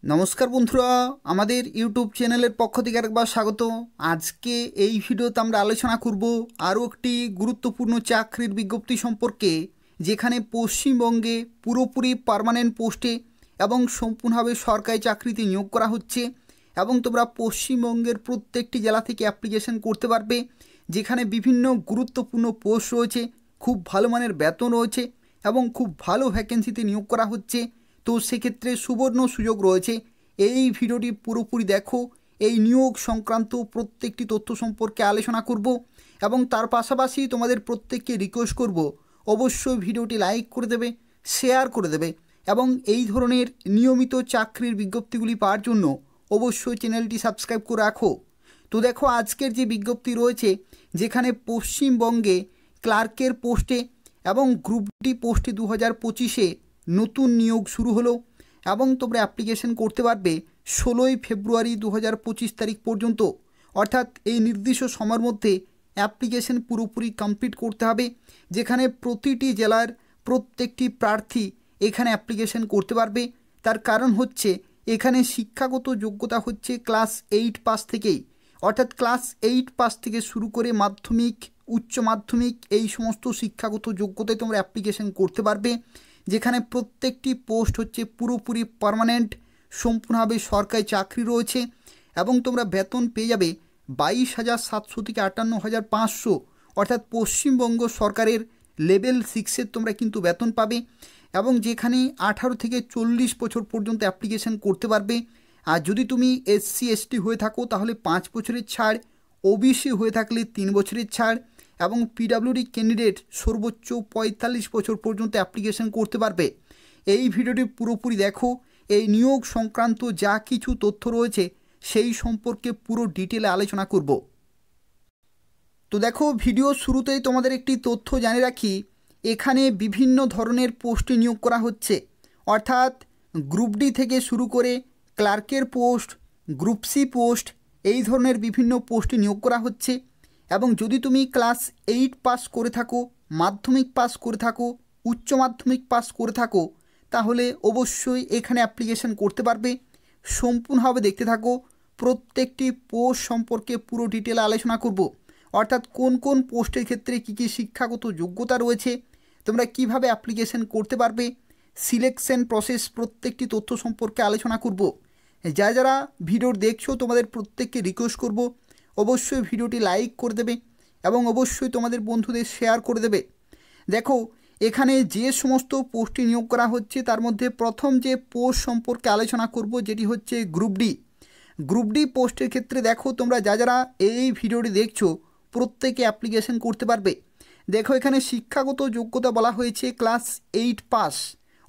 নমস্কার বন্ধুরা, আমাদের ইউটিউব চ্যানেলের পক্ষ থেকে আরেকবার স্বাগত। আজকে এই ভিডিওতে আমরা আলোচনা করব আরও একটি গুরুত্বপূর্ণ চাকরির বিজ্ঞপ্তি সম্পর্কে, যেখানে পশ্চিমবঙ্গে পুরোপুরি পার্মানেন্ট পোস্টে এবং সম্পূর্ণভাবে সরকারি চাকরিতে নিয়োগ করা হচ্ছে এবং তোমরা পশ্চিমবঙ্গের প্রত্যেকটি জেলা থেকে অ্যাপ্লিকেশন করতে পারবে। যেখানে বিভিন্ন গুরুত্বপূর্ণ পোস্ট রয়েছে, খুব ভালো মানের বেতন রয়েছে এবং খুব ভালো ভ্যাকেন্সিতে নিয়োগ করা হচ্ছে। তো সেক্ষেত্রে সুবর্ণ সুযোগ রয়েছে। এই ভিডিওটি পুরোপুরি দেখো, এই নিয়োগ সংক্রান্ত প্রত্যেকটি তথ্য সম্পর্কে আলোচনা করব এবং তার পাশাপাশি তোমাদের প্রত্যেককে রিকোয়েস্ট করব অবশ্যই ভিডিওটি লাইক করে দেবে, শেয়ার করে দেবে এবং এই ধরনের নিয়মিত চাকরির বিজ্ঞপ্তিগুলি পাওয়ার জন্য অবশ্যই চ্যানেলটি সাবস্ক্রাইব করে রাখো। তো দেখো, আজকের যে বিজ্ঞপ্তি রয়েছে, যেখানে পশ্চিমবঙ্গে ক্লার্কের পোস্টে এবং গ্রুপ ডি পোস্টে 2025-এ নতুন নিয়োগ শুরু হলো এবং তোমরা অ্যাপ্লিকেশন করতে পারবে 16ই ফেব্রুয়ারি 2025 তারিখ পর্যন্ত। অর্থাৎ এই নির্দিষ্ট সময়ের মধ্যে অ্যাপ্লিকেশন পুরোপুরি কমপ্লিট করতে হবে, যেখানে প্রতিটি জেলার প্রত্যেকটি প্রার্থী এখানে অ্যাপ্লিকেশন করতে পারবে। তার কারণ হচ্ছে এখানে শিক্ষাগত যোগ্যতা হচ্ছে ক্লাস 8 পাস থেকেই, অর্থাৎ ক্লাস 8 পাস থেকে শুরু করে মাধ্যমিক, উচ্চ মাধ্যমিক এই সমস্ত শিক্ষাগত যোগ্যতায় তোমরা অ্যাপ্লিকেশন করতে পারবে। যেখানে প্রত্যেকটি পোস্ট হচ্ছে পুরোপুরি পার্মানেন্ট, সম্পূর্ণভাবে সরকারি চাকরি রয়েছে এবং তোমরা বেতন পেয়ে যাবে 22,700 থেকে 58,500, অর্থাৎ পশ্চিমবঙ্গ সরকারের লেভেল 6-এর তোমরা কিন্তু বেতন পাবে। এবং যেখানে 18 থেকে 40 বছর পর্যন্ত অ্যাপ্লিকেশন করতে পারবে। আর যদি তুমি SC ST হয়ে থাকো তাহলে 5 বছরের ছাড়, OBC হয়ে থাকলে 3 বছরের ছাড় এবং PWD ক্যান্ডিডেট সর্বোচ্চ 45 বছর পর্যন্ত অ্যাপ্লিকেশন করতে পারবে। এই ভিডিওটি পুরোপুরি দেখো, এই নিয়োগ সংক্রান্ত যা কিছু তথ্য রয়েছে সেই সম্পর্কে পুরো ডিটেলে আলোচনা করব। তো দেখো, ভিডিও শুরুতেই তোমাদের একটি তথ্য জানিয়ে রাখি, এখানে বিভিন্ন ধরনের পোস্টে নিয়োগ করা হচ্ছে। অর্থাৎ গ্রুপ ডি থেকে শুরু করে ক্লার্কের পোস্ট, গ্রুপ সি পোস্ট, এই ধরনের বিভিন্ন পোস্টে নিয়োগ করা হচ্ছে। এবং যদি তুমি ক্লাস 8 পাস করে থাকো, মাধ্যমিক পাস করে থাকো, উচ্চ মাধ্যমিক পাস করে থাকো, তাহলে অবশ্যই এখানে অ্যাপ্লিকেশন করতে পারবে। সম্পূর্ণভাবে দেখতে থাকো, প্রত্যেকটি পোস্ট সম্পর্কে পুরো ডিটেলে আলোচনা করব। অর্থাৎ কোন কোন পোস্টের ক্ষেত্রে কী কী শিক্ষাগত যোগ্যতা রয়েছে, তোমরা কিভাবে অ্যাপ্লিকেশন করতে পারবে, সিলেকশন প্রসেস, প্রত্যেকটি তথ্য সম্পর্কে আলোচনা করব। যারা ভিডিও দেখছো তোমাদের প্রত্যেককে রিকোয়েস্ট করব অবশ্যই ভিডিওটি লাইক করে দেবে এবং অবশ্যই তোমাদের বন্ধুদের শেয়ার করে দেবে। দেখো, এখানে যে সমস্ত পোস্টে নিয়োগ করা হচ্ছে তার মধ্যে প্রথম যে পোস্ট সম্পর্কে আলোচনা করব, যেটি হচ্ছে গ্রুপ ডি। গ্রুপ ডি পোস্টের ক্ষেত্রে দেখো, তোমরা যারা এই ভিডিওটি দেখছো প্রত্যেকে অ্যাপ্লিকেশন করতে পারবে। দেখো, এখানে শিক্ষাগত যোগ্যতা বলা হয়েছে ক্লাস 8 পাস।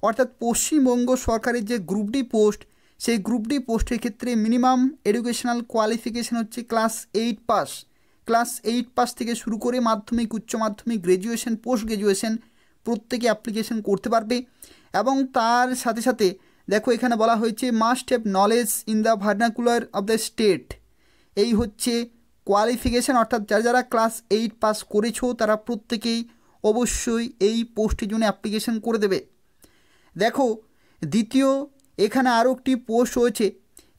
অর্থাৎ পশ্চিমবঙ্গ সরকারের যে গ্রুপ ডি পোস্ট, সেই গ্রুপ ডি পোস্টের ক্ষেত্রে মিনিমাম এডুকেশনাল কোয়ালিফিকেশন হচ্ছে ক্লাস 8 পাস। ক্লাস 8 পাস থেকে শুরু করে মাধ্যমিক, উচ্চ মাধ্যমিক, গ্র্যাজুয়েশন, পোস্ট গ্র্যাজুয়েশন প্রত্যেকে অ্যাপ্লিকেশন করতে পারবে। এবং তার সাথে সাথে দেখো, এখানে বলা হয়েছে must have knowledge in the vernacular of the state. এই হচ্ছে কোয়ালিফিকেশান। অর্থাৎ যারা ক্লাস 8 পাস করেছো তারা প্রত্যেকেই অবশ্যই এই পোস্টের জন্য অ্যাপ্লিকেশন করে দেবে। দেখো, দ্বিতীয় এখানে আরও একটি পোস্ট রয়েছে,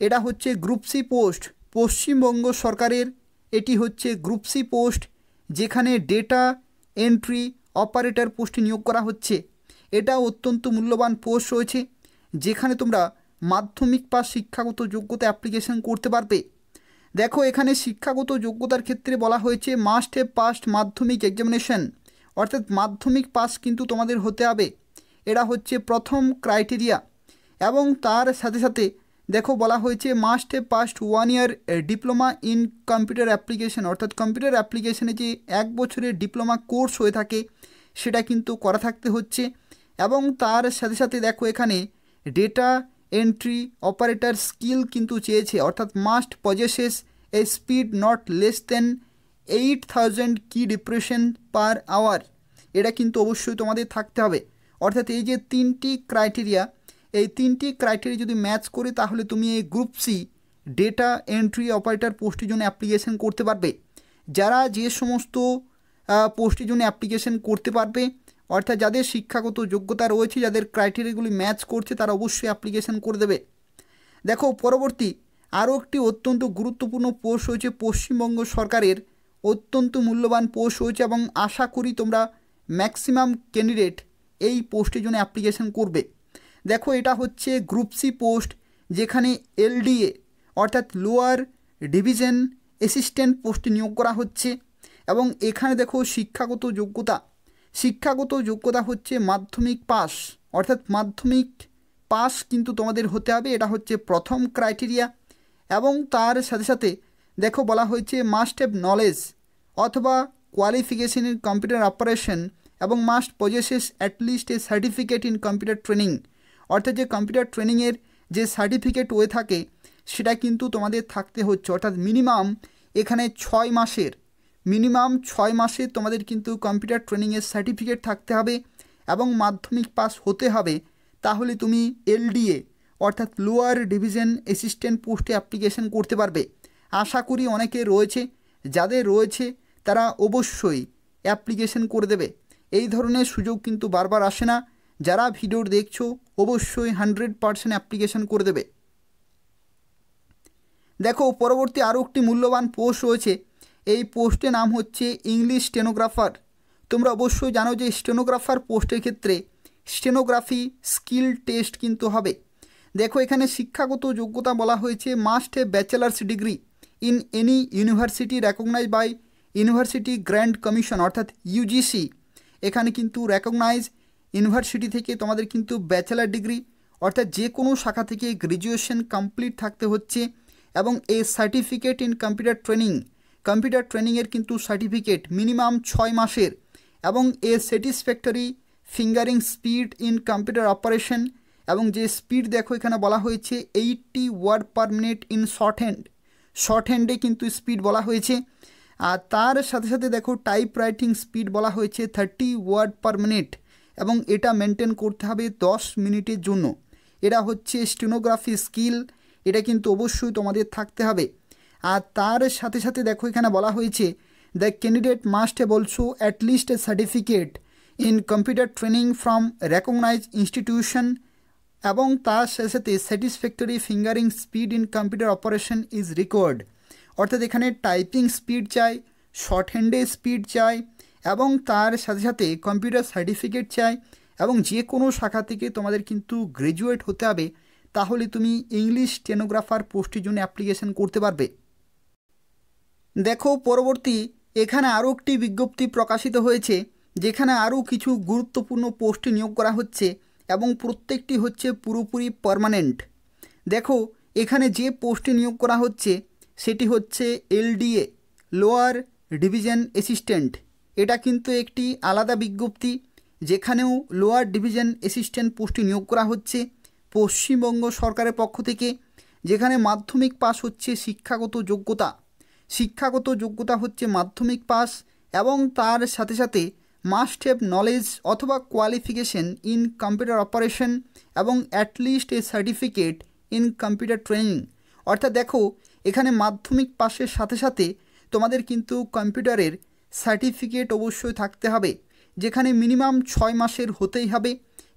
এটা হচ্ছে গ্রুপ সি পোস্ট। পশ্চিমবঙ্গ সরকারের এটি হচ্ছে গ্রুপ সি পোস্ট, যেখানে ডেটা এন্ট্রি অপারেটর পোস্টে নিয়োগ করা হচ্ছে। এটা অত্যন্ত মূল্যবান পোস্ট রয়েছে, যেখানে তোমরা মাধ্যমিক পাস শিক্ষাগত যোগ্যতা অ্যাপ্লিকেশন করতে পারবে। দেখো, এখানে শিক্ষাগত যোগ্যতার ক্ষেত্রে বলা হয়েছে মাস্ট হ্যাভ পাস্ট মাধ্যমিক এক্সামিনেশন। অর্থাৎ মাধ্যমিক পাস কিন্তু তোমাদের হতে হবে, এটা হচ্ছে প্রথম ক্রাইটেরিয়া। এবং তার সাথে সাথে দেখো, বলা হয়েছে must have passed 1 year diploma in computer application. অর্থাৎ কম্পিউটার অ্যাপ্লিকেশনে যে 1 বছরের ডিপ্লোমা কোর্স হয়ে থাকে সেটা কিন্তু করা থাকতে হচ্ছে। এবং তার সাথে সাথে দেখো, এখানে ডেটা এন্ট্রি অপারেটর স্কিল কিন্তু চেয়েছে। অর্থাৎ must possesses A speed not less than 8,000 কি ডিপ্রেশন পার আওয়ার। এটা কিন্তু অবশ্যই তোমাদের থাকতে হবে। অর্থাৎ এই যে 3টি ক্রাইটেরিয়া, এই 3টি ক্রাইটেরিয়া যদি ম্যাচ করে তাহলে তুমি এই group C data entry operator পোস্টের জন্য অ্যাপ্লিকেশন করতে পারবে। যারা যে সমস্ত পোস্টের জন্য অ্যাপ্লিকেশন করতে পারবে, অর্থাৎ যাদের শিক্ষাগত যোগ্যতা রয়েছে, যাদের ক্রাইটেরিয়াগুলি ম্যাচ করছে, তারা অবশ্যই অ্যাপ্লিকেশন করে দেবে। দেখো পরবর্তী আরও একটি অত্যন্ত গুরুত্বপূর্ণ পোস্ট হয়েছে পশ্চিমবঙ্গ সরকারের, অত্যন্ত মূল্যবান পোস্ট হয়েছে এবং আশা করি তোমরা ম্যাক্সিমাম ক্যান্ডিডেট এই পোস্টের জন্য অ্যাপ্লিকেশন করবে। দেখো এটা হচ্ছে গ্রুপ সি পোস্ট, যেখানে এলডিএ অর্থাৎ লোয়ার ডিভিশন অ্যাসিস্ট্যান্ট পোস্টে নিয়োগ করা হচ্ছে। এবং এখানে দেখো শিক্ষাগত যোগ্যতা হচ্ছে মাধ্যমিক পাস, অর্থাৎ মাধ্যমিক পাস কিন্তু তোমাদের হতে হবে, এটা হচ্ছে প্রথম ক্রাইটেরিয়া। এবং তার সাথে সাথে দেখো বলা হয়েছে মাস্ট হ্যাভ নলেজ অথবা কোয়ালিফিকেশন ইন কম্পিউটার অপারেশন এবং must possesses at least a certificate in computer training, অর্থাৎ যে কম্পিউটার ট্রেনিংয়ের যে সার্টিফিকেট হয়ে থাকে সেটা কিন্তু তোমাদের থাকতে হচ্ছে, অর্থাৎ মিনিমাম এখানে 6 মাসের তোমাদের কিন্তু কম্পিউটার ট্রেনিংয়ের সার্টিফিকেট থাকতে হবে এবং মাধ্যমিক পাস হতে হবে। তাহলে তুমি এলডিএ অর্থাৎ লোয়ার ডিভিশন অ্যাসিস্ট্যান্ট পোস্টে অ্যাপ্লিকেশন করতে পারবে। আশা করি অনেকে রয়েছে, যাদের রয়েছে তারা অবশ্যই অ্যাপ্লিকেশন করে দেবে। এই ধরনের সুযোগ কিন্তু বারবার আসে না। যারা ভিডিও দেখছো অবশ্যই 100% অ্যাপ্লিকেশন করে দেবে। দেখো পরবর্তী আরও একটি মূল্যবান পোস্ট রয়েছে, এই পোস্টের নাম হচ্ছে ইংলিশ স্টেনোগ্রাফার। তোমরা অবশ্যই জানো যে স্টেনোগ্রাফার পোস্টের ক্ষেত্রে স্টেনোগ্রাফি স্কিল টেস্ট কিন্তু হবে। দেখো এখানে শিক্ষাগত যোগ্যতা বলা হয়েছে must a bachelor's degree in any university recognise by university grand commission অর্থাৎ ইউজিসি। এখানে কিন্তু রেকগনাইজ ইউনিভার্সিটি থেকে তোমাদের কিন্তু ব্যাচেলার ডিগ্রি অর্থাৎ যে কোনো শাখা থেকে গ্র্যাজুয়েশন কমপ্লিট থাকতে হচ্ছে এবং এ সার্টিফিকেট ইন কম্পিউটার ট্রেনিংয়ের কিন্তু সার্টিফিকেট মিনিমাম 6 মাসের এবং a satisfactory fingering speed in computer operation এবং যে স্পিড দেখো এখানে বলা হয়েছে 80 word per minute in short হ্যান্ডে কিন্তু স্পিড বলা হয়েছে। আর তার সাথে সাথে দেখো টাইপ রাইটিং স্পিড বলা হয়েছে 30 ওয়ার্ড পার মিনিট এবং এটা মেনটেন করতে হবে 10 মিনিটের জন্য। এটা হচ্ছে স্টেনোগ্রাফি স্কিল, এটা কিন্তু অবশ্যই তোমাদের থাকতে হবে। আর তার সাথে সাথে দেখো এখানে বলা হয়েছে the candidate must have also at least a certificate in computer training from recognise institution এবং তার সাথে সাথে satisfactory fingering speed in computer operation is required, অর্থাৎ এখানে টাইপিং স্পিড চাই, শর্ট হ্যান্ডে স্পিড চাই এবং তার সাথে সাথে কম্পিউটার সার্টিফিকেট চাই এবং যে কোনো শাখা থেকে তোমাদের কিন্তু গ্র্যাজুয়েট হতে হবে। তাহলে তুমি ইংলিশ স্টেনোগ্রাফার পোস্টের জন্য অ্যাপ্লিকেশন করতে পারবে। দেখো পরবর্তী এখানে আরও একটি বিজ্ঞপ্তি প্রকাশিত হয়েছে, যেখানে আরও কিছু গুরুত্বপূর্ণ পোস্টে নিয়োগ করা হচ্ছে এবং প্রত্যেকটি হচ্ছে পুরোপুরি পার্মানেন্ট। দেখো এখানে যে পোস্টে নিয়োগ করা হচ্ছে সেটি হচ্ছে এলডিএ লোয়ার ডিভিশন অ্যাসিস্ট্যান্ট। এটা কিন্তু একটি আলাদা বিজ্ঞপ্তি, যেখানেও লোয়ার ডিভিশন অ্যাসিস্ট্যান্ট পোস্টে নিয়োগ করা হচ্ছে পশ্চিমবঙ্গ সরকারের পক্ষ থেকে, যেখানে মাধ্যমিক পাস হচ্ছে শিক্ষাগত যোগ্যতা হচ্ছে মাধ্যমিক পাস এবং তার সাথে সাথে মাস্ট হ্যাভ নলেজ অথবা কোয়ালিফিকেশন ইন কম্পিউটার অপারেশন এবং at least a certificate in computer training. অর্থাৎ দেখো এখানে মাধ্যমিক পাসের সাথে সাথে তোমাদের কিন্তু কম্পিউটারের সার্টিফিকেট অবশ্যই থাকতে হবে, যেখানে মিনিমাম 6 মাসের হতেই হবে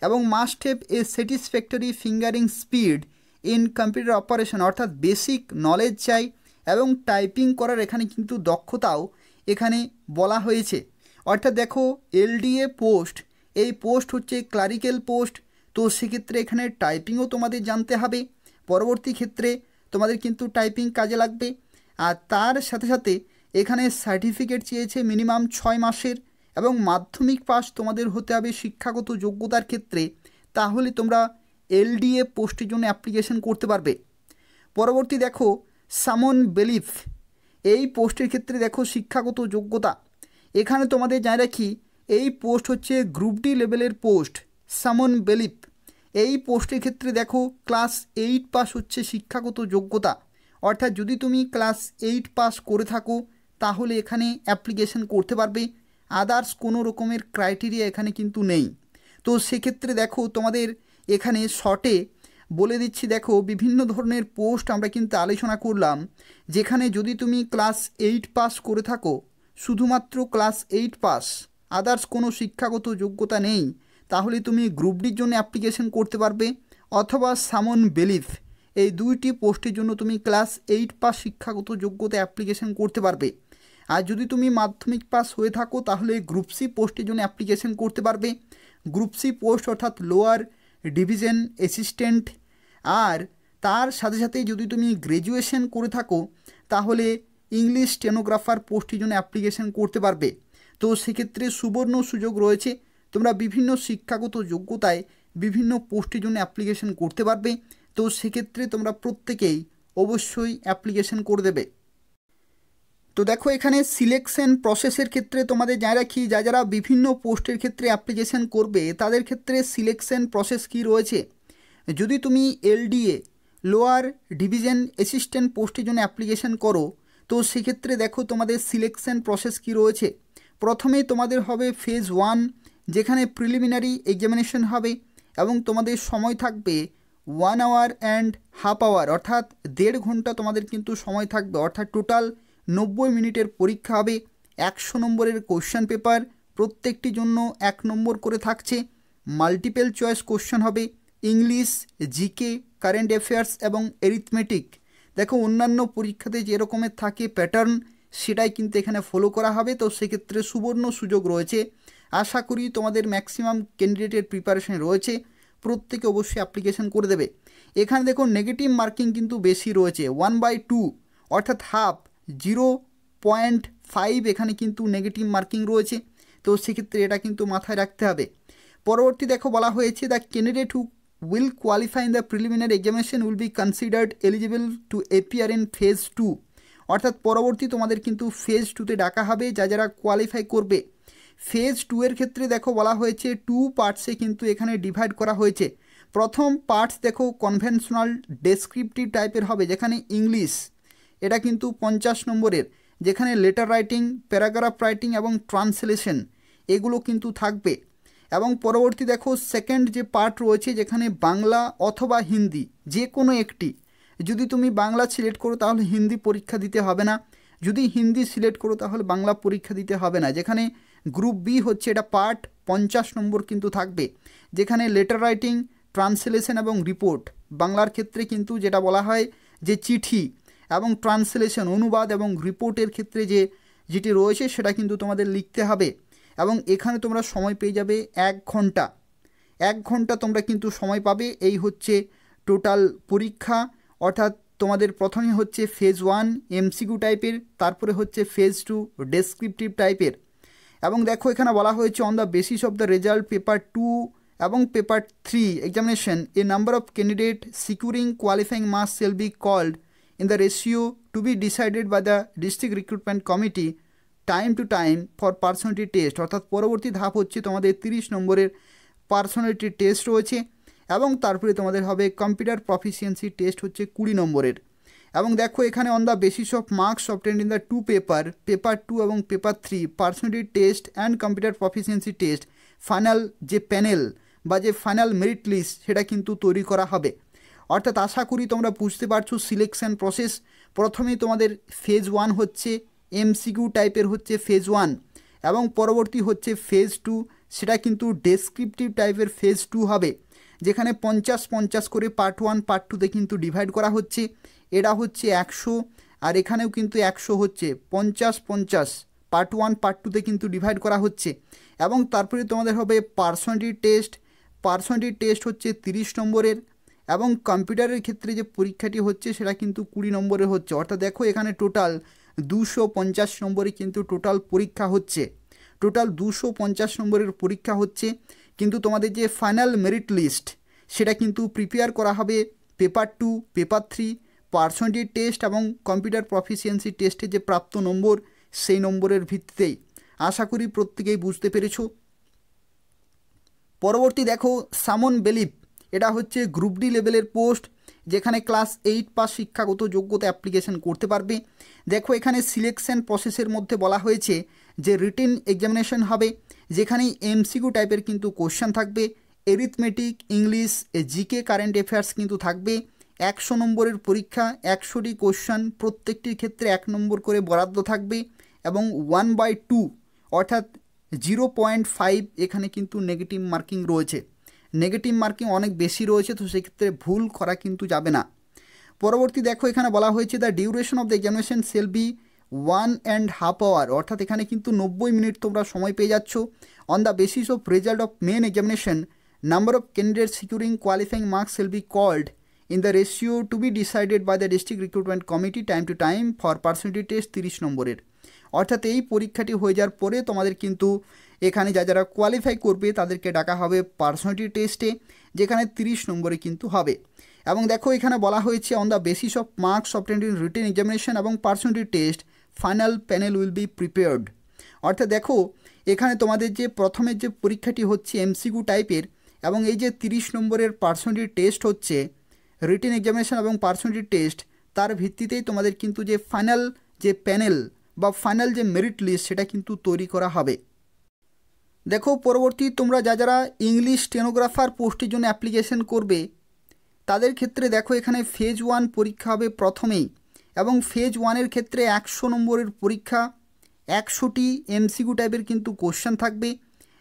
এবং must have a satisfactory fingering speed in computer operation, অর্থাৎ বেসিক নলেজ চাই এবং টাইপিং করার এখানে কিন্তু দক্ষতাও এখানে বলা হয়েছে। অর্থাৎ দেখো এলডিএ পোস্ট, এই পোস্ট হচ্ছে ক্লারিক্যাল পোস্ট, তো সেক্ষেত্রে এখানে টাইপিংও তোমাদের জানতে হবে। পরবর্তী ক্ষেত্রে তোমাদের কিন্তু টাইপিং কাজে লাগবে। আর তার সাথে সাথে এখানে সার্টিফিকেট চেয়েছে মিনিমাম 6 মাসের এবং মাধ্যমিক পাস তোমাদের হতে হবে শিক্ষাগত যোগ্যতার ক্ষেত্রে। তাহলে তোমরা এলডিএ পোস্টের জন্য অ্যাপ্লিকেশন করতে পারবে। পরবর্তী দেখো সামন বেলিফ, এই পোস্টের ক্ষেত্রে দেখো শিক্ষাগত যোগ্যতা এখানে তোমাদের জানিয়ে রাখি এই পোস্ট হচ্ছে গ্রুপ ডি লেভেলের পোস্ট সামন বেলিফ। এই পোস্টের ক্ষেত্রে দেখো ক্লাস 8 পাস হচ্ছে শিক্ষাগত যোগ্যতা, অর্থাৎ যদি তুমি ক্লাস 8 পাস করে থাকো তাহলে এখানে অ্যাপ্লিকেশন করতে পারবে। আদার্স কোনো রকমের ক্রাইটেরিয়া এখানে কিন্তু নেই। তো সেক্ষেত্রে দেখো তোমাদের এখানে শর্টে বলে দিচ্ছি, দেখো বিভিন্ন ধরনের পোস্ট আমরা কিন্তু আলোচনা করলাম, যেখানে যদি তুমি ক্লাস 8 পাস করে থাকো, শুধুমাত্র ক্লাস 8 পাস, আদার্স কোনো শিক্ষাগত যোগ্যতা নেই, তাহলে তুমি গ্রুপ ডির জন্য অ্যাপ্লিকেশন করতে পারবে অথবা সামন বেলিফ এই 2টি পোস্টের জন্য তুমি ক্লাস 8 পাস শিক্ষাগত যোগ্যতা অ্যাপ্লিকেশন করতে পারবে। আর যদি তুমি মাধ্যমিক পাস হয়ে থাকো তাহলে গ্রুপ সি পোস্টের জন্য অ্যাপ্লিকেশন করতে পারবে। গ্রুপ সি পোস্ট অর্থাৎ লোয়ার ডিভিশন অ্যাসিস্ট্যান্ট। আর তার সাথে সাথে যদি তুমি গ্র্যাজুয়েশন করে থাকো তাহলে ইংলিশ স্টেনোগ্রাফার পোস্টের জন্য অ্যাপ্লিকেশন করতে পারবে। তো সেক্ষেত্রে সুবর্ণ সুযোগ রয়েছে, তোমরা বিভিন্ন শিক্ষাগত যোগ্যতায় বিভিন্ন পোস্টের জন্য অ্যাপ্লিকেশন করতে পারবে। তো সেক্ষেত্রে তোমরা প্রত্যেকেই অবশ্যই অ্যাপ্লিকেশন করে দেবে। তো দেখো এখানে সিলেকশন প্রসেসের ক্ষেত্রে তোমাদের জানিয়ে রাখি, যারা বিভিন্ন পোস্টের ক্ষেত্রে অ্যাপ্লিকেশন করবে তাদের ক্ষেত্রে সিলেকশন প্রসেস কী রয়েছে। যদি তুমি এলডিএ লোয়ার ডিভিশন অ্যাসিস্ট্যান্ট পোস্টের জন্য অ্যাপ্লিকেশন করো তো সেক্ষেত্রে দেখো তোমাদের সিলেকশন প্রসেস কী রয়েছে। প্রথমেই তোমাদের হবে ফেজ 1, যেখানে প্রিলিমিনারি এক্সামিনেশন হবে এবং তোমাদের সময় থাকবে 1 আওয়ার অ্যান্ড হাফ আওয়ার, অর্থাৎ 1.5 ঘন্টা তোমাদের কিন্তু সময় থাকবে। অর্থাৎ টোটাল 90 মিনিটের পরীক্ষা হবে। 100 নম্বরের কোশ্চেন পেপার, প্রত্যেকটি জন্য 1 নম্বর করে থাকছে। মাল্টিপল চয়েস কোশ্চেন হবে, ইংলিশ, জিকে, কারেন্ট অ্যাফেয়ার্স এবং অ্যারিথমেটিক। দেখো অন্যান্য পরীক্ষাতে যে রকমের থাকে প্যাটার্ন সেটাই কিন্তু এখানে ফলো করা হবে। তো সেক্ষেত্রে সুবর্ণ সুযোগ রয়েছে। আশা করি তোমাদের ম্যাক্সিমাম ক্যান্ডিডেটের প্রিপারেশন রয়েছে, প্রত্যেকে অবশ্যই অ্যাপ্লিকেশন করে দেবে। এখানে দেখো নেগেটিভ মার্কিং কিন্তু বেশি রয়েছে, 1/2 অর্থাৎ হাফ, 0.5 এখানে কিন্তু নেগেটিভ মার্কিং রয়েছে। তো সেক্ষেত্রে এটা কিন্তু মাথায় রাখতে হবে। পরবর্তী দেখো বলা হয়েছে the candidate who will qualify in the preliminary examination will be considered eligible to appear in phase 2, অর্থাৎ পরবর্তী তোমাদের কিন্তু ফেজ 2তে ডাকা হবে যারা কোয়ালিফাই করবে। ফেজ 2 এর ক্ষেত্রে দেখো বলা হয়েছে 2 পার্টসে কিন্তু এখানে ডিভাইড করা হয়েছে। প্রথম পার্টস দেখো কনভেনশনাল ডেসক্রিপটিভ টাইপের হবে, যেখানে ইংলিশ এটা কিন্তু 50 নম্বরের, যেখানে লেটার রাইটিং, প্যারাগ্রাফ রাইটিং এবং ট্রান্সলেশন এগুলো কিন্তু থাকবে। এবং পরবর্তী দেখো সেকেন্ড যে পার্ট রয়েছে, যেখানে বাংলা অথবা হিন্দি যে কোনো একটি, যদি তুমি বাংলা সিলেক্ট করো তাহলে হিন্দি পরীক্ষা দিতে হবে না, যদি হিন্দি সিলেক্ট করো তাহলে বাংলা পরীক্ষা দিতে হবে না। যেখানে গ্রুপ বি হচ্ছে এটা পার্ট 50 নম্বর কিন্তু থাকবে, যেখানে লেটার রাইটিং, ট্রান্সলেশন এবং রিপোর্ট। বাংলার ক্ষেত্রে কিন্তু যেটা বলা হয় যে চিঠি, এবং ট্রান্সলেশন অনুবাদ এবং রিপোর্টের ক্ষেত্রে যেটি রয়েছে সেটা কিন্তু তোমাদের লিখতে হবে। এবং এখানে তোমরা সময় পেয়ে যাবে 1 ঘন্টা। 1 ঘন্টা তোমরা কিন্তু সময় পাবে। এই হচ্ছে টোটাল পরীক্ষা। অর্থাৎ তোমাদের প্রথমে হচ্ছে ফেজ 1 এমসিকিউ টাইপের, তারপরে হচ্ছে ফেজ 2 ডেসক্রিপটিভ টাইপের। এবং দেখো এখানে বলা হয়েছে on the basis of the result paper 2 এবং paper 3 examination a number of candidate securing qualifying marks shall be called in the ratio to be decided by the district recruitment committee time to time for personality test. অর্থাৎ পরবর্তী ধাপ হচ্ছে তোমাদের 30 নম্বরের personality test রয়েছে, এবং তারপরে তোমাদের হবে কম্পিউটার প্রফিসিয়েন্সি টেস্ট হচ্ছে 20 নম্বরের। এবং দেখো এখানে on the basis of marks obtained in the 2 paper 2 এবং paper 3 personality test and computer proficiency test, final যে প্যানেল বা যে ফাইনাল মেরিট লিস্ট সেটা কিন্তু তৈরি করা হবে। অর্থাৎ আশা করি তোমরা বুঝতে পারছো সিলেকশন প্রসেস। প্রথমেই তোমাদের ফেজ 1 হচ্ছে এমসিকিউ টাইপের হচ্ছে ফেজ 1, এবং পরবর্তী হচ্ছে ফেজ 2, সেটা কিন্তু ডেসক্রিপটিভ টাইপের ফেজ 2 হবে, যেখানে 50-50 করে পার্ট 1 পার্ট 2তে কিন্তু ডিভাইড করা হচ্ছে। এটা হচ্ছে 100, আর এখানেও কিন্তু 100 হচ্ছে 50-50 পার্ট 1 পার্ট 2তে কিন্তু ডিভাইড করা হচ্ছে। এবং তারপরে তোমাদের হবে পার্সোনালিটি টেস্ট হচ্ছে 30 নম্বরের, এবং কম্পিউটারের ক্ষেত্রে যে পরীক্ষাটি হচ্ছে সেটা কিন্তু 20 নম্বরের হচ্ছে। অর্থাৎ দেখো এখানে টোটাল 250 নম্বরে কিন্তু টোটাল পরীক্ষা হচ্ছে, টোটাল 250 নম্বরের পরীক্ষা হচ্ছে। কিন্তু তোমাদের যে ফাইনাল মেরিট লিস্ট সেটা কিন্তু প্রিপেয়ার করা হবে পেপার 2 পেপার 3 পার্সোনালিটি টেস্ট এবং কম্পিউটার প্রফিসিয়েন্সি টেস্টে যে প্রাপ্ত নম্বর সেই নম্বরের ভিত্তিতেই। আশা করি প্রত্যেকেই বুঝতে পেরেছো। পরবর্তী দেখো সামন বেলিফ, এটা হচ্ছে গ্রুপ ডি লেভেলের পোস্ট, যেখানে ক্লাস 8 পাস শিক্ষাগত যোগ্যতা অ্যাপ্লিকেশন করতে পারবে। দেখো এখানে সিলেকশন প্রসেসের মধ্যে বলা হয়েছে যে রিটেন এক্সামিনেশন হবে, যেখানে এমসিকিউ টাইপের কিন্তু কোশ্চেন থাকবে, arithmetic, English, GK, current affairs কিন্তু থাকবে। 100 নম্বরের পরীক্ষা, 100টি কোশ্চেন, প্রত্যেকটির ক্ষেত্রে 1 নম্বর করে বরাদ্দ থাকবে, এবং 1/2 অর্থাৎ 0.5 এখানে কিন্তু নেগেটিভ মার্কিং রয়েছে। নেগেটিভ মার্কিং অনেক বেশি রয়েছে, তো সেক্ষেত্রে ভুল করা কিন্তু যাবে না। পরবর্তী দেখো এখানে বলা হয়েছে the duration of the examination shall be 1.5 hour, অর্থাৎ এখানে কিন্তু 90 মিনিট তোমরা সময় পেয়ে যাচ্ছ। On the basis of result of main examination number of candidate securing qualifying marks shall be called in the ratio to be decided by the district recruitment committee time to time for personality test 30 নম্বরের। অর্থাৎ এই পরীক্ষাটি হয়ে যাওয়ার পরে তোমাদের কিন্তু এখানে যারা কোয়ালিফাই করবে তাদেরকে ডাকা হবে পার্সোনালিটি টেস্টে, যেখানে 30 নম্বরে কিন্তু হবে। এবং দেখো এখানে বলা হয়েছে on the basis of marks obtained in written examination এবং personality test final panel will be prepared. অর্থাৎ দেখো এখানে তোমাদের যে প্রথমের যে পরীক্ষাটি হচ্ছে এমসিকিউ টাইপের, এবং এই যে 30 নম্বরের পার্সোনালিটি টেস্ট হচ্ছে রিটেন এক্সামিনেশন এবং পার্সোনালিটি টেস্ট, তার ভিত্তিতেই তোমাদের কিন্তু যে ফাইনাল যে প্যানেল বা ফাইনাল যে মেরিট লিস্ট সেটা কিন্তু তৈরি করা হবে। দেখো পরবর্তী তোমরা যারা ইংলিশ স্টেনোগ্রাফার পোস্টের জন্য অ্যাপ্লিকেশন করবে তাদের ক্ষেত্রে দেখো এখানে ফেজ 1 পরীক্ষা হবে প্রথমেই, এবং ফেজ 1-এর ক্ষেত্রে 100 নম্বরের পরীক্ষা, 100টি এমসিকিউ টাইপের কিন্তু কোশ্চেন থাকবে,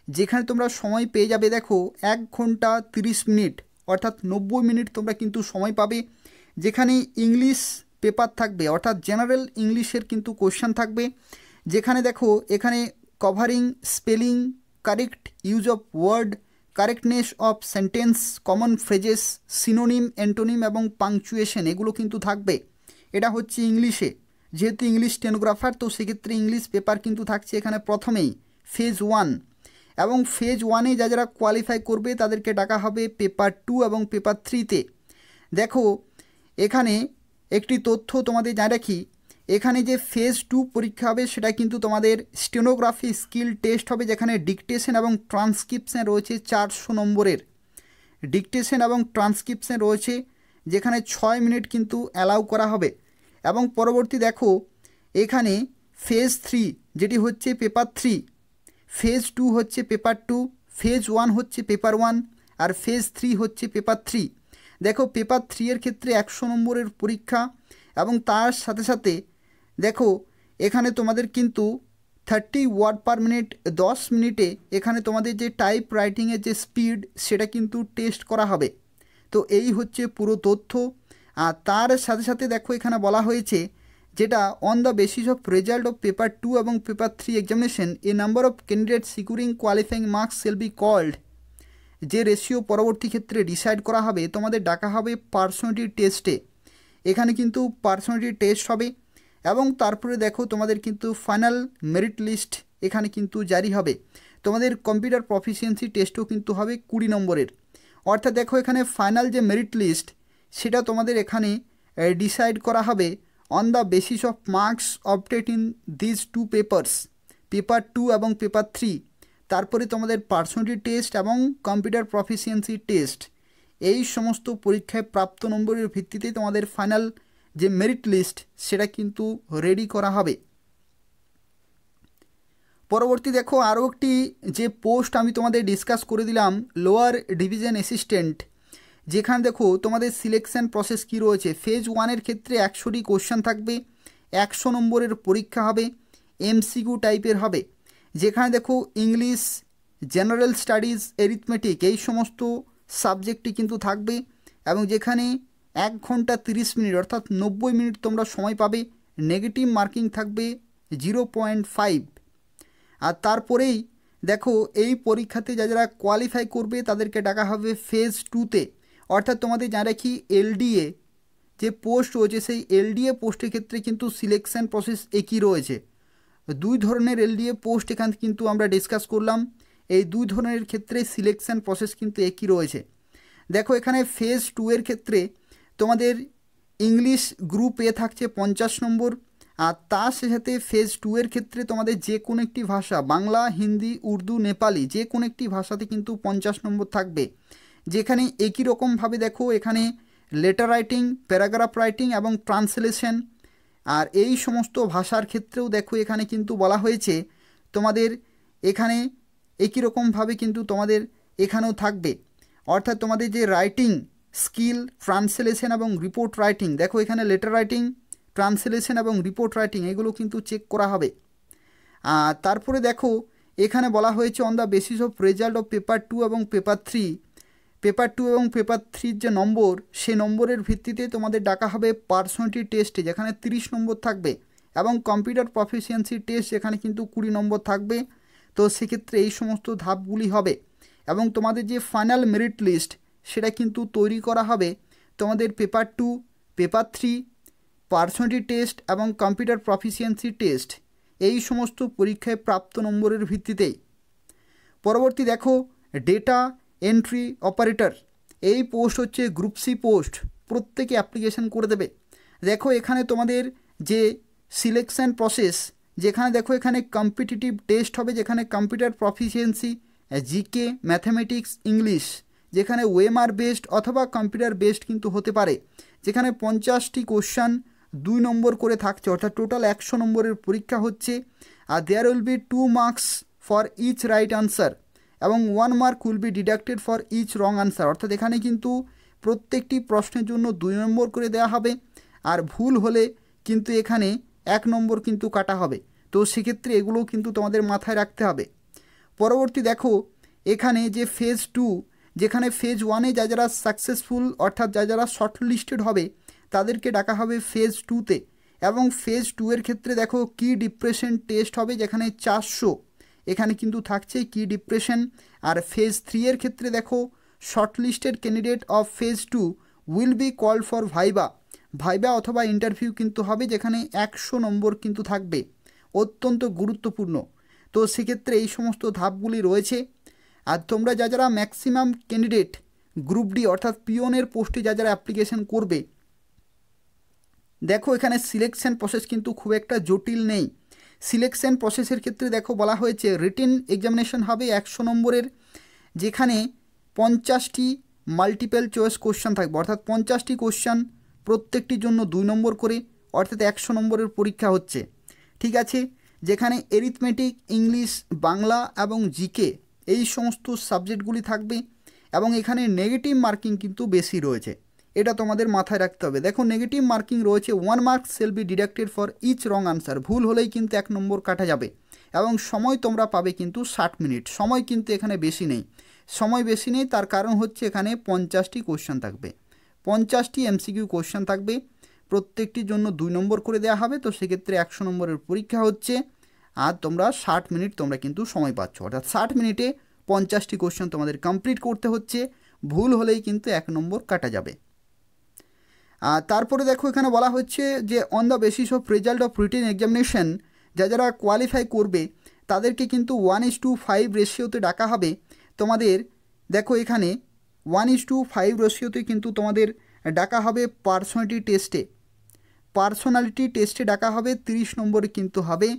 যেখানে তোমরা সময় পেয়ে যাবে দেখো 1 ঘন্টা 30 মিনিট, অর্থাৎ 90 মিনিট তোমরা কিন্তু সময় পাবে। যেখানে ইংলিশ পেপার থাকবে, অর্থাৎ জেনারেল ইংলিশের কিন্তু কোশ্চেন থাকবে, যেখানে দেখো এখানে covering spelling, correct use of word, correctness of sentence, common phrases, synonym, antonym এবং পাংচুয়েশন এগুলো কিন্তু থাকবে। এটা হচ্ছে ইংলিশে, যেহেতু ইংলিশ স্টেনোগ্রাফার তো সেক্ষেত্রে ইংলিশ পেপার কিন্তু থাকছে এখানে প্রথমেই ফেজ 1। এবং ফেজ 1-এ যারা কোয়ালিফাই করবে তাদেরকে ডাকা হবে পেপার 2 এবং পেপার 3-তে। দেখো এখানে একটি তথ্য তোমাদের জানিয়ে রাখি, এখানে যে ফেজ 2 পরীক্ষা হবে সেটা কিন্তু তোমাদের স্টেনোগ্রাফি স্কিল টেস্ট হবে, যেখানে ডিকটেশন এবং ট্রান্সক্রিপশন রয়েছে 400 নম্বরের। ডিকটেশন এবং ট্রান্সক্রিপশন রয়েছে, যেখানে 6 মিনিট কিন্তু অ্যালাউ করা হবে। এবং পরবর্তী দেখো এখানে ফেজ 3 যেটি হচ্ছে পেপার 3, ফেজ 2 হচ্ছে পেপার 2, ফেজ 1 হচ্ছে পেপার 1, আর ফেজ 3 হচ্ছে পেপার 3। দেখো পেপার 3-এর ক্ষেত্রে 100 নম্বরের পরীক্ষা, এবং তার সাথে সাথে দেখো এখানে তোমাদের কিন্তু 30 ওয়ার্ড পার মিনিট, 10 মিনিটে এখানে তোমাদের যে টাইপ রাইটিংয়ের যে স্পিড সেটা কিন্তু টেস্ট করা হবে। তো এই হচ্ছে পুরো তথ্য। আর তার সাথে সাথে দেখো এখানে বলা হয়েছে যেটা on the basis of result of paper 2 এবং paper 3 examination a number of candidate securing qualifying marks shall be called, যে রেশিও পরবর্তী ক্ষেত্রে ডিসাইড করা হবে, তোমাদের ডাকা হবে পার্সোনালিটি টেস্টে। এখানে কিন্তু পার্সোনালিটি টেস্ট হবে, এবং তারপরে দেখো তোমাদের কিন্তু ফাইনাল মেরিট লিস্ট এখানে কিন্তু জারি হবে। তোমাদের কম্পিউটার প্রফিসিয়েন্সি টেস্টও কিন্তু হবে 20 নম্বরের। অর্থাৎ দেখো এখানে ফাইনাল যে মেরিট লিস্ট সেটা তোমাদের এখানে ডিসাইড করা হবে on the basis of marks obtained in this 2 papers, paper 2 এবং পেপার 3। তারপরে তোমাদের পার্সোনালিটি টেস্ট এবং কম্পিউটার প্রফিসিয়েন্সি টেস্ট, এই সমস্ত পরীক্ষায় প্রাপ্ত নম্বরের ভিত্তিতে তোমাদের ফাইনাল যে মেরিট লিস্ট সেটা কিন্তু রেডি করা হবে। পরবর্তী দেখো আরও একটি যে পোস্ট আমি তোমাদের ডিসকাস করে দিলাম, লোয়ার ডিভিশন অ্যাসিস্ট্যান্ট, যেখানে দেখো তোমাদের সিলেকশন প্রসেস কী রয়েছে। ফেজ 1-এর ক্ষেত্রে 100টি কোশ্চেন থাকবে, 100 নম্বরের পরীক্ষা হবে, এমসিকিউ টাইপের হবে, যেখানে দেখো ইংলিশ, জেনারেল স্টাডিজ, অ্যারিথমেটিক এই সমস্ত সাবজেক্টটি কিন্তু থাকবে, এবং যেখানে 1 ঘন্টা 30 মিনিট অর্থাৎ 90 মিনিট তোমরা সময় পাবে। নেগেটিভ মার্কিং থাকবে 0.5। আর তারপরেই দেখো এই পরীক্ষাতে যারা কোয়ালিফাই করবে তাদেরকে ডাকা হবে ফেজ 2-তে। অর্থাৎ তোমাদের জানা রাখি এলডিএ যে পোস্ট রয়েছে সেই এলডিএ পোস্টের ক্ষেত্রে কিন্তু সিলেকশন প্রসেস একই রয়েছে। 2 ধরনের এলডিএ পোস্ট এখান কিন্তু আমরা ডিসকাস করলাম, এই 2 ধরনের ক্ষেত্রে সিলেকশন প্রসেস কিন্তু একই রয়েছে। দেখো এখানে ফেজ 2-এর ক্ষেত্রে তোমাদের ইংলিশ গ্রুপ এ থাকছে 50 নম্বর, আর তার সাথে ফেজ 2-এর ক্ষেত্রে তোমাদের যে কোনো একটি ভাষা, বাংলা, হিন্দি, উর্দু, নেপালি, যে কোনো একটি ভাষাতে কিন্তু 50 নম্বর থাকবে, যেখানে একই রকমভাবে দেখো এখানে লেটার রাইটিং, প্যারাগ্রাফ রাইটিং এবং ট্রান্সলেশন, আর এই সমস্ত ভাষার ক্ষেত্রেও দেখো এখানে কিন্তু বলা হয়েছে তোমাদের এখানে একই রকমভাবে কিন্তু তোমাদের এখানেও থাকবে। অর্থাৎ তোমাদের যে রাইটিং স্কিল, ট্রান্সলেশন এবং রিপোর্ট রাইটিং, দেখো এখানে লেটার রাইটিং, ট্রান্সলেশন এবং রিপোর্ট রাইটিং এগুলো কিন্তু চেক করা হবে। আর তারপরে দেখো এখানে বলা হয়েছে on the basis of result of paper 2 এবং পেপার 3, পেপার 2 এবং পেপার 3 যে নম্বর, সে নম্বরের ভিত্তিতে তোমাদের ডাকা হবে পার্সোনালিটি টেস্টে, যেখানে 30 নম্বর থাকবে, এবং কম্পিউটার প্রফিসিয়েন্সি টেস্ট, যেখানে কিন্তু 20 নম্বর থাকবে। তো সেক্ষেত্রে এই সমস্ত ধাপগুলি হবে, এবং তোমাদের যে ফাইনাল মেরিট লিস্ট সেটা কিন্তু তৈরি করা হবে তোমাদের পেপার 2, পেপার 3, পার্সোনালিটি টেস্ট এবং কম্পিউটার প্রফিসিয়েন্সি টেস্ট, এই সমস্ত পরীক্ষায় প্রাপ্ত নম্বরের ভিত্তিতেই। পরবর্তী দেখো ডেটা এন্ট্রি অপারেটর, এই পোস্ট হচ্ছে গ্রুপ সি পোস্ট, প্রত্যেকে অ্যাপ্লিকেশন করে দেবে। দেখো এখানে তোমাদের যে সিলেকশন প্রসেস, যেখানে দেখো এখানে কম্পিটিটিভ টেস্ট হবে, যেখানে computer proficiency, GK, mathematics, English, যেখানে ওএমআর বেসড অথবা কম্পিউটার বেসড কিন্তু হতে পারে, যেখানে 50টি কোশ্চান 2 নম্বর করে থাকছে, অর্থাৎ টোটাল 100 নম্বরের পরীক্ষা হচ্ছে। আর there will be 2 marks for each right answer, এবং 1 mark will be deducted for each wrong answer, অর্থাৎ এখানে কিন্তু প্রত্যেকটি প্রশ্নের জন্য 2 নম্বর করে দেওয়া হবে, আর ভুল হলে কিন্তু এখানে 1 নম্বর কিন্তু কাটা হবে। তো সেক্ষেত্রে এগুলোও কিন্তু তোমাদের মাথায় রাখতে হবে। পরবর্তী দেখো এখানে যে ফেজ 2, যেখানে ফেজ 1-এ যারা সাকসেসফুল অর্থাৎ যারা শর্ট লিস্টেড হবে তাদেরকে ডাকা হবে ফেজ 2-তে, এবং ফেজ 2-এর ক্ষেত্রে দেখো কি ডিপ্রেশন টেস্ট হবে, যেখানে 400 এখানে কিন্তু থাকছে কি ডিপ্রেশন। আর ফেজ 3-এর ক্ষেত্রে দেখো short listed candidate of phase 2 will be call for viva অথবা ইন্টারভিউ কিন্তু হবে, যেখানে 100 নম্বর কিন্তু থাকবে, অত্যন্ত গুরুত্বপূর্ণ। তো সেক্ষেত্রে এই সমস্ত ধাপগুলি রয়েছে। আর তোমরা যারা ম্যাক্সিমাম ক্যান্ডিডেট গ্রুপ ডি অর্থাৎ পিওনের পোস্টে যারা অ্যাপ্লিকেশন করবে, দেখো এখানে সিলেকশন প্রসেস কিন্তু খুব একটা জটিল নেই। সিলেকশন প্রসেসের ক্ষেত্রে দেখো বলা হয়েছে রিটেন এক্সামিনেশন হবে 100 নম্বরের, যেখানে 50টি মাল্টিপল চয়েস কোশ্চান থাকবে, অর্থাৎ 50টি কোশ্চান প্রত্যেকটির জন্য 2 নম্বর করে, অর্থাৎ 100 নম্বরের পরীক্ষা হচ্ছে। ঠিক আছে, যেখানে এরিথমেটিক, ইংলিশ, বাংলা এবং জিকে এই সমস্ত সাবজেক্টগুলি থাকবে, এবং এখানে নেগেটিভ মার্কিং কিন্তু বেশি রয়েছে, এটা তোমাদের মাথায় রাখতে হবে। দেখো নেগেটিভ মার্কিং রয়েছে, 1 mark shall be deducted for each wrong answer, ভুল হলেই কিন্তু 1 নম্বর কাটা যাবে, এবং সময় তোমরা পাবে কিন্তু 60 মিনিট, সময় কিন্তু এখানে বেশি নেই। সময় বেশি নেই তার কারণ হচ্ছে এখানে 50টি কোশ্চেন থাকবে, 50টি এমসিকিউ কোশ্চেন থাকবে, প্রত্যেকটির জন্য 2 নম্বর করে দেওয়া হবে। তো সেক্ষেত্রে 100 নম্বরের পরীক্ষা হচ্ছে, আর তোমরা 60 মিনিট তোমরা কিন্তু সময় পাচ্ছ, অর্থাৎ 60 মিনিটে 50টি কোশ্চেন তোমাদের কমপ্লিট করতে হচ্ছে, ভুল হলেই কিন্তু 1 নম্বর কাটা যাবে। আর তারপরে দেখো এখানে বলা হচ্ছে যে on the basis of result of written examination, যারা কোয়ালিফাই করবে তাদেরকে কিন্তু 1:5 রেশিওতে ডাকা হবে তোমাদের। দেখো এখানে 1:5 রেশিওতে কিন্তু তোমাদের ডাকা হবে পার্সোনালিটি টেস্টে ডাকা হবে, 30 নম্বরে কিন্তু হবে,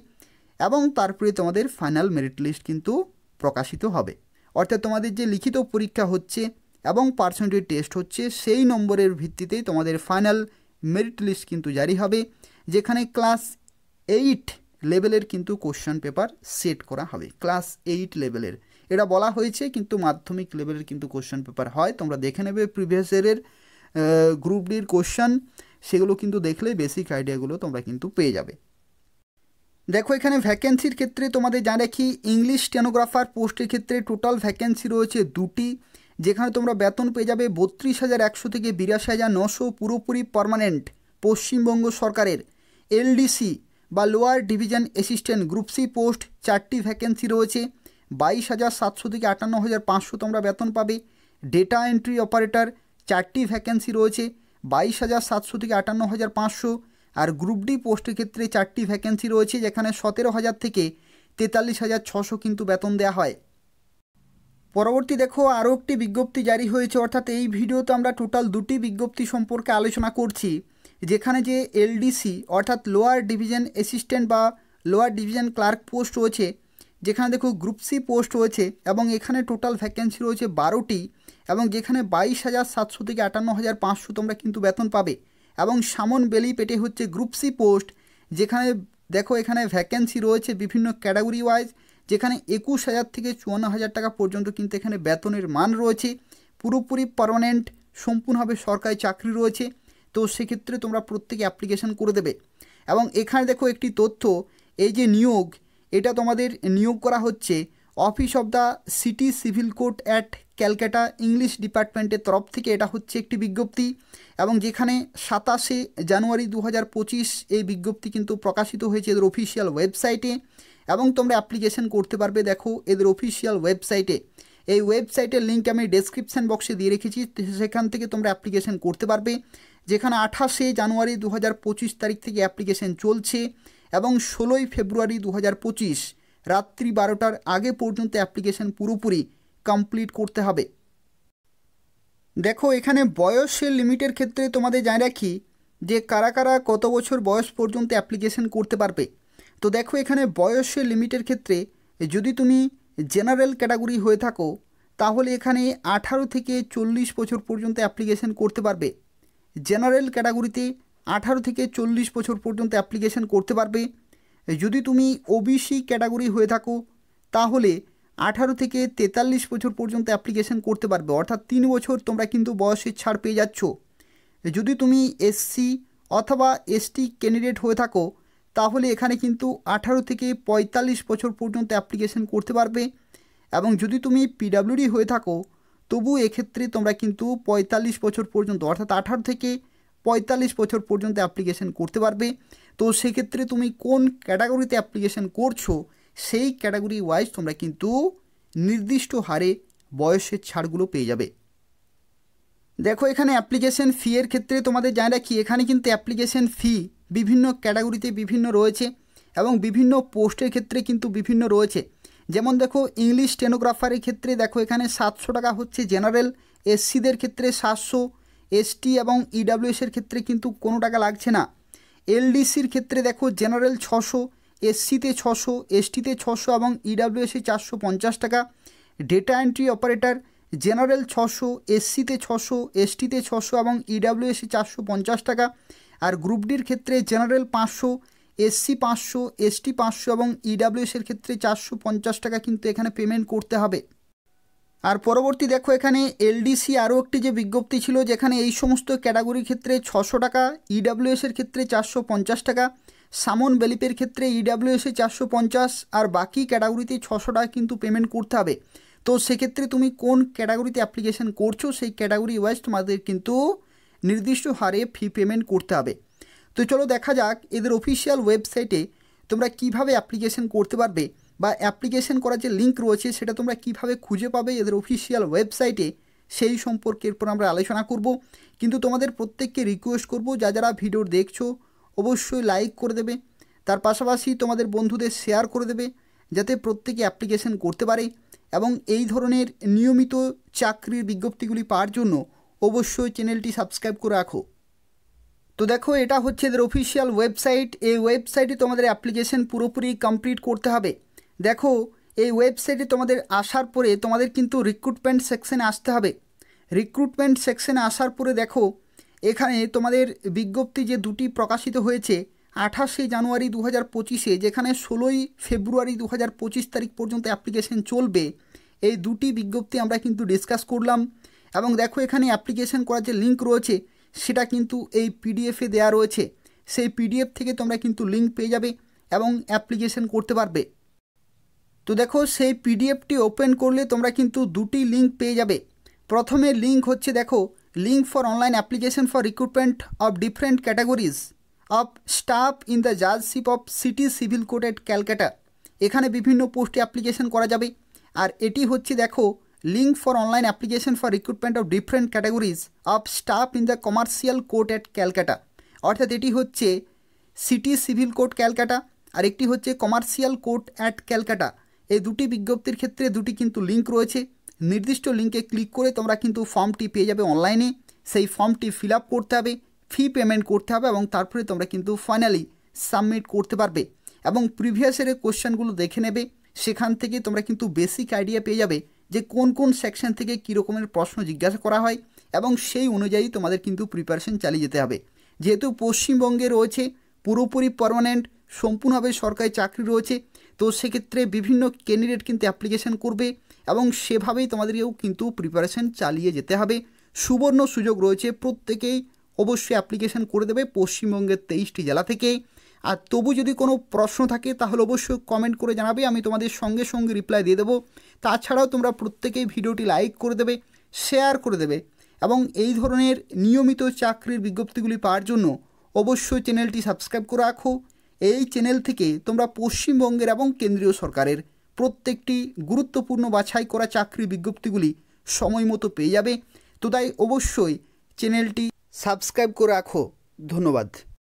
এবং তারপরে তোমাদের ফাইনাল মেরিট লিস্ট কিন্তু প্রকাশিত হবে। অর্থাৎ তোমাদের যে লিখিত পরীক্ষা হচ্ছে এবং পার্সোনালিটি টেস্ট হচ্ছে, সেই নম্বরের ভিত্তিতেই তোমাদের ফাইনাল মেরিট লিস্ট কিন্তু জারি হবে, যেখানে ক্লাস 8 লেভেলের কিন্তু কোশ্চেন পেপার সেট করা হবে, ক্লাস 8 লেভেলের। এটা বলা হয়েছে, কিন্তু মাধ্যমিক লেভেলের কিন্তু কোশ্চেন পেপার হয়, তোমরা দেখে নেবে প্রিভিয়াস ইয়ারের গ্রুপ ডির কোশ্চেন, সেগুলো কিন্তু দেখলে বেসিক আইডিয়াগুলো তোমরা কিন্তু পেয়ে যাবে। দেখো এখানে ভ্যাকেন্সির ক্ষেত্রে তোমাদের জানা রাখি, ইংলিশ স্টেনোগ্রাফার পোস্টের ক্ষেত্রে টোটাল ভ্যাকেন্সি রয়েছে 2টি, যেখানে তোমরা বেতন পেয়ে যাবে 32,100 থেকে 82,900, পুরোপুরি পার্মানেন্ট, পশ্চিমবঙ্গ সরকারের। এলডিসি বা lower division assistant group C post 4টি ভ্যাকেন্সি রয়েছে, 22,700 থেকে 58,500 তোমরা বেতন পাবে। ডেটা এন্ট্রি অপারেটর 4টি ভ্যাকেন্সি রয়েছে, 22,700 থেকে 58,500। আর গ্রুপ ডি পোস্টের ক্ষেত্রে 4টি ভ্যাকেন্সি রয়েছে, যেখানে 17,000 থেকে 43,600 কিন্তু বেতন দেওয়া হয়। পরবর্তী দেখো আরও একটি বিজ্ঞপ্তি জারি হয়েছে, অর্থাৎ এই ভিডিওতে আমরা টোটাল 2টি বিজ্ঞপ্তি সম্পর্কে আলোচনা করছি, যেখানে যে এলডিসি অর্থাৎ লোয়ার ডিভিশন অ্যাসিস্ট্যান্ট বা লোয়ার ডিভিশন ক্লার্ক পোস্ট রয়েছে, যেখানে দেখো গ্রুপ সি পোস্ট রয়েছে, এবং এখানে টোটাল ভ্যাকেন্সি রয়েছে 12টি, এবং যেখানে 22,700 থেকে 58,500 তোমরা কিন্তু বেতন পাবে। এবং সামন বেলি পেটে হচ্ছে গ্রুপ সি পোস্ট, যেখানে দেখো এখানে ভ্যাকেন্সি রয়েছে বিভিন্ন ক্যাটাগরি ওয়াইজ, যেখানে 21,000 থেকে 54,000 টাকা পর্যন্ত কিন্তু এখানে বেতনের মান রয়েছে, পুরোপুরি পার্মানেন্ট, সম্পূর্ণভাবে সরকারি চাকরি রয়েছে। তো সেক্ষেত্রে তোমরা প্রত্যেকে অ্যাপ্লিকেশন করে দেবে। এবং এখানে দেখো একটি তথ্য, এই যে নিয়োগ, এটা তোমাদের নিয়োগ করা হচ্ছে office of the city civil court at Calcutta English ডিপার্টমেন্টের তরফ থেকে এটা হচ্ছে একটি বিজ্ঞপ্তি, এবং যেখানে 27শে জানুয়ারি 2025 এই বিজ্ঞপ্তি কিন্তু প্রকাশিত হয়েছে এদের অফিসিয়াল ওয়েবসাইটে, এবং তোমরা অ্যাপ্লিকেশন করতে পারবে দেখো এদের অফিসিয়াল ওয়েবসাইটে। এই ওয়েবসাইটের লিঙ্ক আমি ডেসক্রিপশান বক্সে দিয়ে রেখেছি, সেখান থেকে তোমরা অ্যাপ্লিকেশন করতে পারবে। যেখানে 28শে জানুয়ারি 2025 তারিখ থেকে অ্যাপ্লিকেশন চলছে, এবং 16ই ফেব্রুয়ারি 2025 রাত্রি 12টার আগে পর্যন্ত অ্যাপ্লিকেশন পুরোপুরি কমপ্লিট করতে হবে। দেখো এখানে বয়সের লিমিটের ক্ষেত্রে তোমাদের জানিয়ে রাখি যে কারা কারা কত বছর বয়স পর্যন্ত অ্যাপ্লিকেশন করতে পারবে। তো দেখো এখানে বয়সের লিমিটের ক্ষেত্রে যদি তুমি জেনারেল ক্যাটাগরি হয়ে থাকো তাহলে এখানে 18 থেকে 40 বছর পর্যন্ত অ্যাপ্লিকেশন করতে পারবে। জেনারেল ক্যাটাগরিতে 18 থেকে 40 বছর পর্যন্ত অ্যাপ্লিকেশন করতে পারবে। যদি তুমি ওবিসি ক্যাটাগরি হয়ে থাকো তাহলে 18 থেকে 43 বছর পর্যন্ত অ্যাপ্লিকেশন করতে পারবে, অর্থাৎ 3 বছর তোমরা কিন্তু বয়সের ছাড় পেয়ে যাচ্ছ। যদি তুমি এসসি অথবা এসটি ক্যান্ডিডেট হয়ে থাকো তাহলে এখানে কিন্তু 18 থেকে 45 বছর পর্যন্ত অ্যাপ্লিকেশন করতে পারবে, এবং যদি তুমি পিডাব্লিউডি হয়ে থাকো তবু এক্ষেত্রে তোমরা কিন্তু 45 বছর পর্যন্ত অর্থাৎ 18 থেকে 45 বছর পর্যন্ত অ্যাপ্লিকেশন করতে পারবে। তো সেক্ষেত্রে তুমি কোন ক্যাটাগরিতে অ্যাপ্লিকেশন করছো সেই ক্যাটাগরি ওয়াইজ তোমরা কিন্তু নির্দিষ্ট হারে বয়সের ছাড়গুলো পেয়ে যাবে। দেখো এখানে অ্যাপ্লিকেশন ফি এর ক্ষেত্রে তোমাদের জানিয়ে রাখি এখানে কিন্তু অ্যাপ্লিকেশন ফি বিভিন্ন ক্যাটাগরিতে বিভিন্ন রয়েছে, এবং বিভিন্ন পোস্টের ক্ষেত্রে কিন্তু বিভিন্ন রয়েছে। যেমন দেখো ইংলিশ স্টেনোগ্রাফারের ক্ষেত্রে দেখো এখানে 700 টাকা হচ্ছে জেনারেল, এসসিদের ক্ষেত্রে 700, এসটি এবং ইডাব্লিউএসের ক্ষেত্রে কিন্তু কোনো টাকা লাগছে না। এলডিসির ক্ষেত্রে দেখো জেনারেল 600, এসসিতে 600, এসটিতে 600 এবং ইডাব্লিউএসে 450 টাকা। ডেটা এন্ট্রি অপারেটর জেনারেল 600, এসসিতে 600, এসটিতে 600 এবং ইডাব্লিউএসে 450 টাকা। আর গ্রুপ ডির ক্ষেত্রে জেনারেল 500, এসসি 500, এসটি 500 এবং ইডাব্লিউএসের ক্ষেত্রে 450 টাকা কিন্তু এখানে পেমেন্ট করতে হবে। আর পরবর্তী দেখো এখানে এলডিসি আরও একটি যে বিজ্ঞপ্তি ছিল যেখানে এই সমস্ত ক্যাটাগরির ক্ষেত্রে 600 টাকা, ইডাব্লিউএসের ক্ষেত্রে 450 টাকা, সামন বেলিপের ক্ষেত্রে ইডাব্লিউএসে 450, আর বাকি ক্যাটাগরিতে 600 টাকা কিন্তু পেমেন্ট করতে হবে। তো সেক্ষেত্রে তুমি কোন ক্যাটাগরিতে অ্যাপ্লিকেশন করছো সেই ক্যাটাগরি ওয়াইজ তোমাদের কিন্তু নির্দিষ্ট হারে ফি পেমেন্ট করতে হবে। তো চলো দেখা যাক এদের অফিসিয়াল ওয়েবসাইটে তোমরা কিভাবে অ্যাপ্লিকেশন করতে পারবে, বা অ্যাপ্লিকেশন করার যে লিঙ্ক রয়েছে সেটা তোমরা কিভাবে খুঁজে পাবে এদের অফিসিয়াল ওয়েবসাইটে সেই সম্পর্কে এরপর আমরা আলোচনা করব। কিন্তু তোমাদের প্রত্যেককে রিকোয়েস্ট করব যারা ভিডিও দেখছো অবশ্যই লাইক করে দেবে, তার পাশাপাশি তোমাদের বন্ধুদের শেয়ার করে দেবে যাতে প্রত্যেকে অ্যাপ্লিকেশন করতে পারে, এবং এই ধরনের নিয়মিত চাকরির বিজ্ঞপ্তিগুলি পাওয়ার জন্য অবশ্যই চ্যানেলটি সাবস্ক্রাইব করে রাখো। তো দেখো এটা হচ্ছে এদের অফিসিয়াল ওয়েবসাইট। এই ওয়েবসাইটে তোমাদের অ্যাপ্লিকেশন পুরোপুরি কমপ্লিট করতে হবে। দেখো এই ওয়েবসাইটে তোমাদের আসার পরে তোমাদের কিন্তু রিক্রুটমেন্ট সেকশনে আসতে হবে। রিক্রুটমেন্ট সেকশনে আসার পরে দেখো এখানে তোমাদের বিজ্ঞপ্তি যে দুটি প্রকাশিত হয়েছে 28শে জানুয়ারি 2025-এ, যেখানে 16ই ফেব্রুয়ারি 2025 তারিখ পর্যন্ত অ্যাপ্লিকেশন চলবে, এই দুটি বিজ্ঞপ্তি আমরা কিন্তু ডিসকাস করলাম। এবং দেখো এখানে অ্যাপ্লিকেশন করার যে লিঙ্ক রয়েছে সেটা কিন্তু এই পিডিএফে দেওয়া রয়েছে, সেই পিডিএফ থেকে তোমরা কিন্তু লিঙ্ক পেয়ে যাবে এবং অ্যাপ্লিকেশন করতে পারবে। তো দেখো সেই পিডিএফটি ওপেন করলে তোমরা কিন্তু দুটি লিঙ্ক পেয়ে যাবে। প্রথমে লিঙ্ক হচ্ছে দেখো link for online application for recruitment of different categories of staff in the judgeship of city civil court at Calcutta. এখানে বিভিন্ন পোস্টে অ্যাপ্লিকেশন করা যাবে। আর এটি হচ্ছে দেখো link for online application for recruitment of different categories of staff in the commercial court at Calcutta. অর্থাৎ এটি হচ্ছে সিটি সিভিল কোর্ট ক্যালকাটা আর একটি হচ্ছে কমার্শিয়াল কোর্ট অ্যাট ক্যালকাটা। এই দুটি বিজ্ঞপ্তির ক্ষেত্রে দুটি কিন্তু লিঙ্ক রয়েছে। নির্দিষ্ট লিঙ্কে ক্লিক করে তোমরা কিন্তু ফর্মটি পেয়ে যাবে অনলাইনে। সেই ফর্মটি ফিল আপ করতে হবে, ফি পেমেন্ট করতে হবে এবং তারপরে তোমরা কিন্তু ফাইনালি সাবমিট করতে পারবে এবং প্রিভিয়াসের কোশ্চেনগুলো দেখে নেবে। সেখান থেকে তোমরা কিন্তু বেসিক আইডিয়া পেয়ে যাবে যে কোন কোন সেকশন থেকে কী রকমের প্রশ্ন জিজ্ঞাসা করা হয় এবং সেই অনুযায়ী তোমাদের কিন্তু প্রিপারেশন চালিয়ে যেতে হবে। যেহেতু পশ্চিমবঙ্গে রয়েছে পুরোপুরি পার্মানেন্ট সম্পূর্ণভাবে সরকারি চাকরি রয়েছে, তো সেক্ষেত্রে বিভিন্ন ক্যান্ডিডেট কিন্তু অ্যাপ্লিকেশন করবে এবং সেভাবেই তোমাদেরকেও কিন্তু প্রিপারেশন চালিয়ে যেতে হবে। সুবর্ণ সুযোগ রয়েছে, প্রত্যেকেই অবশ্যই অ্যাপ্লিকেশন করে দেবে পশ্চিমবঙ্গের 23টি জেলা থেকে। আর তবু যদি কোনো প্রশ্ন থাকে তাহলে অবশ্যই কমেন্ট করে জানাবে, আমি তোমাদের সঙ্গে সঙ্গে রিপ্লাই দিয়ে দেবো। তাছাড়াও তোমরা প্রত্যেকেই ভিডিওটি লাইক করে দেবে, শেয়ার করে দেবে এবং এই ধরনের নিয়মিত চাকরির বিজ্ঞপ্তিগুলি পাওয়ার জন্য অবশ্যই চ্যানেলটি সাবস্ক্রাইব করে রাখো। এই চ্যানেল থেকে তোমরা পশ্চিমবঙ্গের এবং কেন্দ্রীয় সরকারের প্রত্যেকটি গুরুত্বপূর্ণ বাছাই করা চাকরির বিজ্ঞপ্তিগুলি সময় মতো পেয়ে যাবে। তো তাই অবশ্যই চ্যানেলটি সাবস্ক্রাইব করে রাখো। ধন্যবাদ।